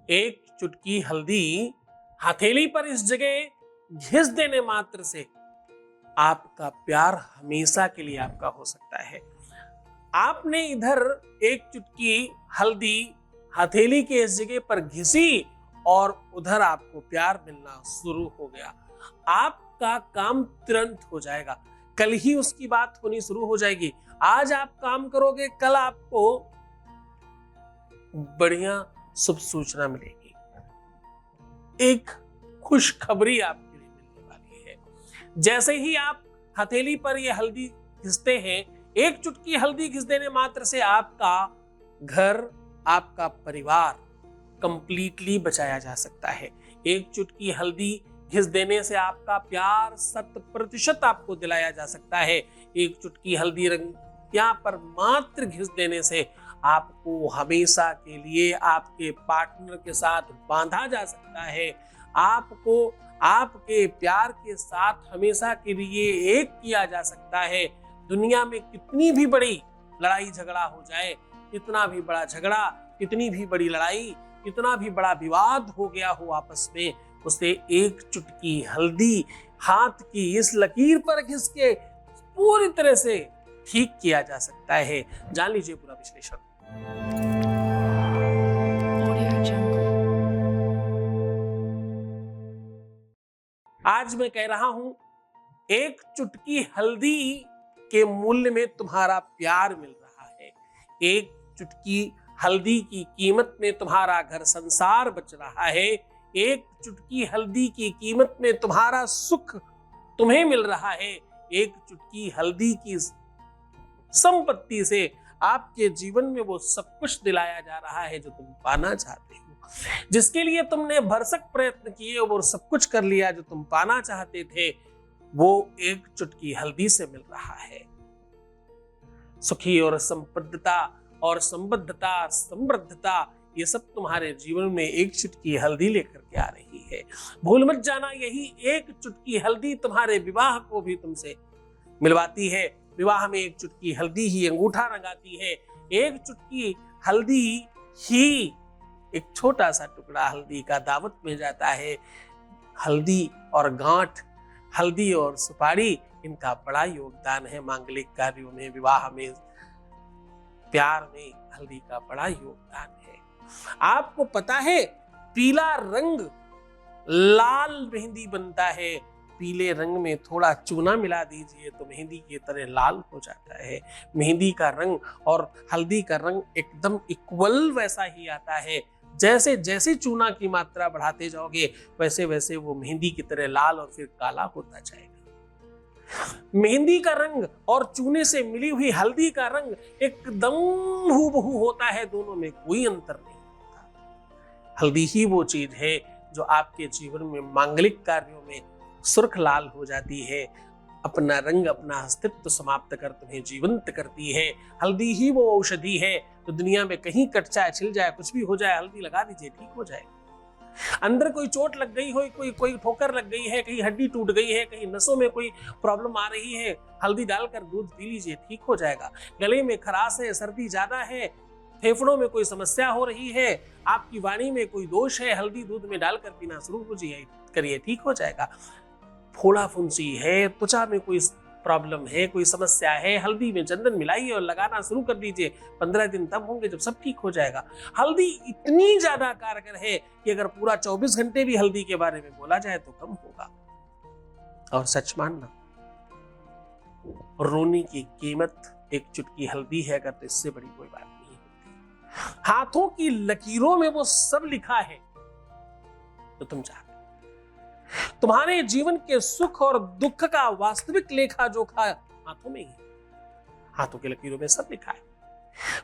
एक चुटकी हल्दी हथेली पर इस जगह घिस देने मात्र से आपका प्यार हमेशा के लिए आपका हो सकता है। आपने इधर एक चुटकी हल्दी हथेली के इस जगह पर घिसी और उधर आपको प्यार मिलना शुरू हो गया। आपका काम तुरंत हो जाएगा, कल ही उसकी बात होनी शुरू हो जाएगी। आज आप काम करोगे, कल आपको बढ़िया शुभ सूचना मिलेगी, एक खुशखबरी आपके लिए मिलने वाली है। जैसे ही आप हथेली पर यह हल्दी घिसते हैं, एक चुटकी हल्दी घिस देने मात्र से आपका घर, आपका परिवार कंप्लीटली बचाया जा सकता है। एक चुटकी हल्दी घिस देने से आपका प्यार 100% आपको दिलाया जा सकता है। एक चुटकी हल्दी रंग यहाँ पर मात्र घिस देने से आपको हमेशा के लिए आपके पार्टनर के साथ बांधा जा सकता है। आपको आपके प्यार के साथ हमेशा के लिए एक किया जा सकता है। दुनिया में कितनी भी बड़ी लड़ाई झगड़ा हो जाए, कितना भी बड़ा झगड़ा, कितनी भी बड़ी लड़ाई, कितना भी बड़ा विवाद हो गया हो आपस में, उसे एक चुटकी हल्दी हाथ की इस लकीर पर घिस के पूरी तरह से ठीक किया जा सकता है। जान लीजिए पूरा विश्लेषण। आज मैं कह रहा हूं, एक चुटकी हल्दी के मूल्य में तुम्हारा प्यार मिल रहा है। एक चुटकी हल्दी की कीमत में तुम्हारा घर संसार बच रहा है। एक चुटकी हल्दी की कीमत में तुम्हारा सुख तुम्हें मिल रहा है। एक चुटकी हल्दी की संपत्ति से आपके जीवन में वो सब कुछ दिलाया जा रहा है जो तुम पाना चाहते हो। जिसके लिए तुमने भरसक प्रयत्न किए वो सब कुछ कर लिया जो तुम पाना चाहते थे, वो एक चुटकी हल्दी से मिल रहा है। सुखी और संपन्नता और संबद्धता, समृद्धता, ये सब तुम्हारे जीवन में एक चुटकी हल्दी लेकर के आ रही है। भूल मत जाना, यही एक चुटकी हल्दी तुम्हारे विवाह को भी तुमसे मिलवाती है। विवाह में एक चुटकी हल्दी ही अंगूठा रंगाती है। एक चुटकी हल्दी ही, एक छोटा सा टुकड़ा हल्दी का दावत में जाता है। हल्दी और गांठ, हल्दी और सुपारी, इनका बड़ा योगदान है मांगलिक कार्यों में, विवाह में, प्यार में हल्दी का बड़ा योगदान है। आपको पता है, पीला रंग लाल मेहंदी बनता है। पीले रंग में थोड़ा चूना मिला दीजिए तो मेहंदी की तरह लाल हो जाता है। मेहंदी का रंग और हल्दी का रंग एकदम इक्वल वैसा ही आता है। जैसे जैसे चूना की मात्रा बढ़ाते जाओगे वैसे वैसे वो मेहंदी की तरह लाल और फिर काला होता जाएगा। मेहंदी का रंग और चूने से मिली हुई हल्दी का रंग एकदम हूबहू होता है, दोनों में कोई अंतर नहीं होता। हल्दी ही वो चीज है जो आपके जीवन में मांगलिक कार्यों में सुर्ख लाल हो जाती है, अपना रंग, अपना अस्तित्व समाप्त कर तुम्हें जीवंत करती है। हल्दी ही वो औषधि है तो दुनिया में कहीं कट जाए, छिल जाए, कुछ भी हो जाए, हल्दी लगा दीजिए, ठीक हो जाए। अंदर कोई चोट लग गई हो, कोई ठोकर लग गई है, कहीं हड्डी टूट गई है, कहीं नसों में कोई प्रॉब्लम आ रही है, हल्दी डालकर दूध पी लीजिए, ठीक हो जाएगा। गले में खराश है, सर्दी ज्यादा है, फेफड़ों में कोई समस्या हो रही है, आपकी वाणी में कोई दोष है, हल्दी दूध में डालकर पीना शुरू करिए, ठीक हो जाएगा। फोड़ा फुंसी है, त्वचा में कोई प्रॉब्लम है, कोई समस्या है, हल्दी में चंदन मिलाइए और लगाना शुरू कर दीजिए। 15 दिन तब होंगे जब सब ठीक हो जाएगा। हल्दी इतनी ज्यादा कारगर है कि अगर पूरा 24 घंटे भी हल्दी के बारे में बोला जाए तो कम होगा। और सच मानना, रोनी की कीमत एक चुटकी हल्दी है अगर, तो इससे बड़ी कोई बात नहीं होती। हाथों की लकीरों में वो सब लिखा है तो तुम चाहते। तुम्हारे जीवन के सुख और दुख का वास्तविक लेखा जोखा हाथों में ही, हाथों की लकीरों में सब लिखा है।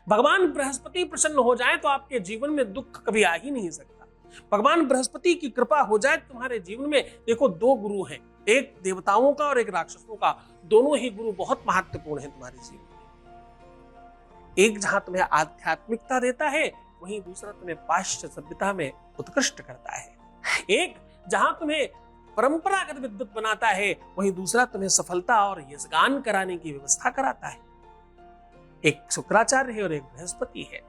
भगवान बृहस्पति प्रसन्न हो जाए तो आपके जीवन में दुख कभी आ ही नहीं सकता। भगवान बृहस्पति की कृपा हो जाए तुम्हारे जीवन में, देखो 2 गुरु हैं, एक देवताओं का और एक राक्षसों का। दोनों ही गुरु बहुत महत्वपूर्ण हैं तुम्हारे जीवन में। एक जहां तुम्हें आध्यात्मिकता देता है, वहीं दूसरा तुम्हें पाश्चात्य सभ्यता में उत्कृष्ट करता है। एक जहां तुम्हें परंपरागत विद्वत बनाता है, वहीं दूसरा तुम्हें सफलता और यशगान कराने की व्यवस्था कराता है। एक शुक्राचार्य है और एक बृहस्पति है।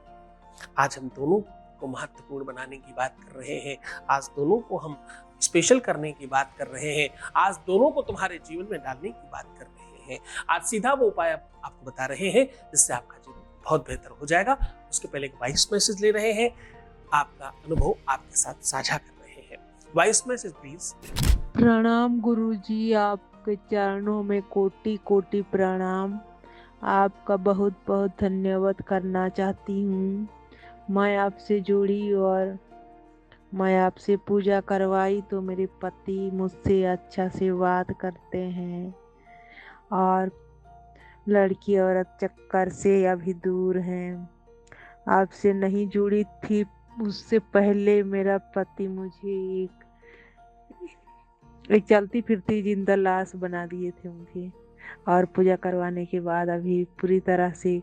आज हम दोनों को महत्वपूर्ण बनाने की बात कर रहे हैं, आज दोनों को हम स्पेशल करने की बात कर रहे हैं, आज दोनों को तुम्हारे जीवन में डालने की बात कर रहे हैं। आज सीधा वो उपाय आपको बता रहे हैं जिससे आपका जीवन बहुत बेहतर हो जाएगा। उसके पहले एक वॉइस मैसेज ले रहे हैं, आपका अनुभव आपके साथ साझा कर रहे हैं। Voice message please. प्रणाम गुरुजी, आपके चरणों में कोटि कोटि प्रणाम। आपका बहुत बहुत धन्यवाद करना चाहती हूँ। मैं आपसे जुड़ी और मैं आपसे पूजा करवाई तो मेरे पति मुझसे अच्छा से बात करते हैं और लड़की औरत चक्कर से अभी दूर हैं। आपसे नहीं जुड़ी थी उससे पहले मेरा पति मुझे एक चलती फिरती जिंदा लाश बना दिए थे मुझे, और पूजा करवाने के बाद अभी पूरी तरह से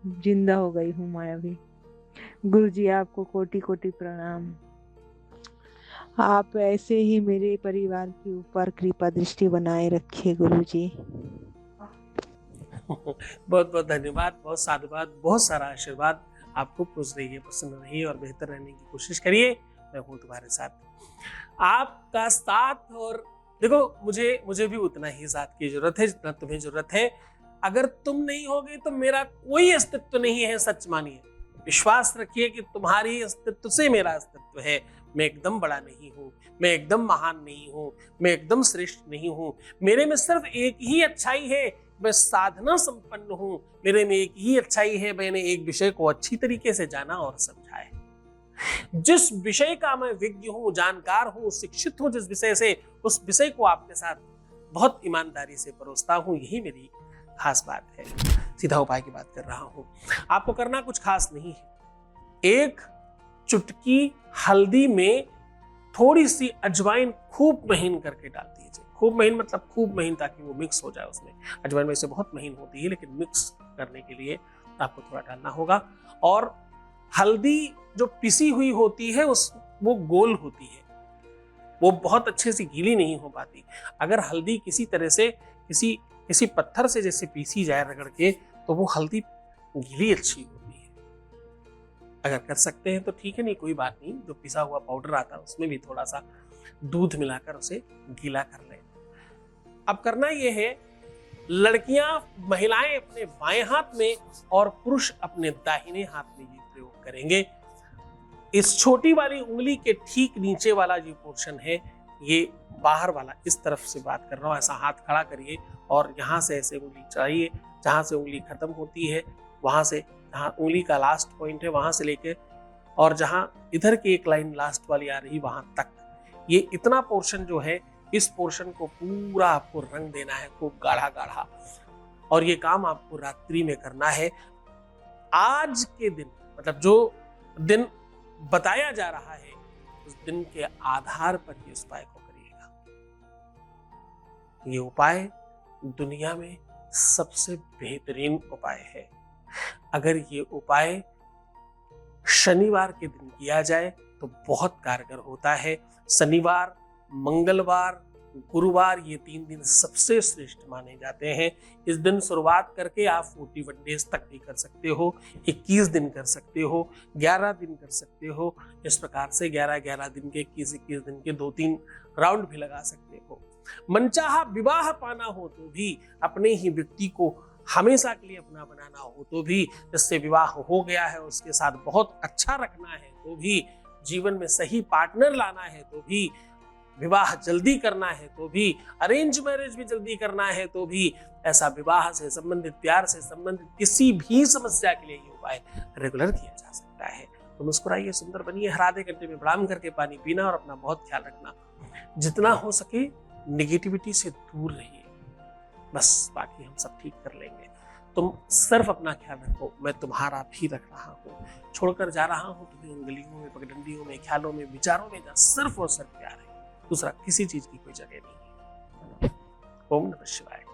जिंदा हो गई हूँ मैं अभी। गुरुजी आपको कोटि कोटि प्रणाम। आप ऐसे ही मेरे परिवार के ऊपर कृपा दृष्टि बनाए रखिए गुरुजी। बहुत बहुत धन्यवाद, बहुत साधुवाद, बहुत सारा आशीर्वाद। आपको खुश रहिए, प्रसन्न रहिए और बेहतर रहने की कोशिश करिए। मैं हूँ तुम्हारे साथ। आपका साथ, और देखो मुझे भी उतना ही साथ की जरूरत है जितना तुम्हें जरूरत है। अगर तुम नहीं होगे तो मेरा कोई अस्तित्व नहीं है। सच मानिए, विश्वास रखिए कि तुम्हारी अस्तित्व से मेरा अस्तित्व है। मैं एकदम बड़ा नहीं हूँ, मैं एकदम महान नहीं हूँ, मैं एकदम श्रेष्ठ नहीं हूँ। मेरे में सिर्फ एक ही अच्छाई है, मैं साधना संपन्न हूँ। मेरे में एक ही अच्छाई है, मैंने एक विषय को अच्छी तरीके से जाना और समझा है। जिस विषय का मैं विज्ञ हूँ, जानकार हूँ, शिक्षित हूँ जिस विषय से, उस विषय को आपके साथ बहुत ईमानदारी से परोसता हूँ। यही मेरी खास बात है। सीधा उपाय की बात कर रहा हूँ। आपको करना कुछ खास नहीं है। एक चुटकी हल्दी में थोड़ी सी अजवाइन खूब महीन करके डाल दीजिए। खूब महीन मतलब खूब महीन, ताकि वो मिक्स हो जाए उसमें। अजवाइन वैसे बहुत महीन होती है, लेकिन मिक्स करने के लिए आपको थोड़ा डालना होगा। और हल्दी जो पिसी हुई होती है वो गोल होती है, वो बहुत अच्छे से गीली नहीं हो पाती। अगर हल्दी किसी तरह से किसी पत्थर से जैसे पीसी जाए रगड़ के, तो वो हल्दी गीली अच्छी होती है। अगर कर सकते हैं तो ठीक है, नहीं कोई बात नहीं। जो पिसा हुआ पाउडर आता है उसमें भी थोड़ा सा दूध मिलाकर उसे गीला कर लें। अब करना यह है, लड़कियां महिलाएं अपने बाएं हाथ में और पुरुष अपने दाहिने हाथ में ये प्रयोग करेंगे। इस छोटी वाली उंगली के ठीक नीचे वाला जो पोर्शन है, ये बाहर वाला, इस तरफ से बात कर रहा हूं, ऐसा हाथ खड़ा करिए और यहां से ऐसे उंगली चढ़ाइए। जहां से उंगली खत्म होती है, वहां से जहां उंगली का लास्ट पॉइंट है वहां से लेके, और जहां इधर की एक लाइन लास्ट वाली आ रही वहां तक, ये इतना पोर्शन जो है, इस पोर्शन को पूरा आपको रंग देना है, खूब गाढ़ा गाढ़ा। और ये काम आपको रात्रि में करना है। आज के दिन, मतलब जो दिन बताया जा रहा है, उस दिन के आधार पर ये उपाय को करिएगा। ये उपाय दुनिया में सबसे बेहतरीन उपाय है। अगर ये उपाय शनिवार के दिन किया जाए तो बहुत कारगर होता है। शनिवार, मंगलवार, गुरुवार, ये 3 दिन सबसे श्रेष्ठ माने जाते हैं। इस दिन शुरुआत करके आप 41 डेज तक भी कर सकते हो, 21 दिन कर सकते हो, 11 दिन कर सकते हो। इस प्रकार से 11-11 दिन के, 21-21 दिन के 2-3 राउंड भी लगा सकते हो। मनचाहा विवाह पाना हो तो भी, अपने ही व्यक्ति को हमेशा के लिए अपना बनाना हो तो भी, जिससे विवाह हो गया है उसके साथ बहुत अच्छा रखना है तो भी, जीवन में सही पार्टनर लाना है तो भी, विवाह जल्दी करना है तो भी, अरेंज मैरिज भी जल्दी करना है तो भी, ऐसा विवाह से संबंधित, प्यार से संबंधित किसी भी समस्या के लिए ये उपाय रेगुलर किया जा सकता है। तो मुस्कुराइए, सुंदर बनिए, हर आधे घंटे में प्रणाम करके पानी पीना और अपना बहुत ख्याल रखना। जितना हो सके निगेटिविटी से दूर रहिए, बस बाकी हम सब ठीक कर लेंगे। तुम सिर्फ अपना ख्याल रखो, मैं तुम्हारा भी रख रहा हूँ। छोड़कर जा रहा हूँ तुम्हें उंगलियों में, पगडंडियों में, ख्यालों में, विचारों में, सिर्फ और सिर्फ प्यार है। दूसरा किसी चीज की कोई जगह नहीं है। ओम नमः शिवाय।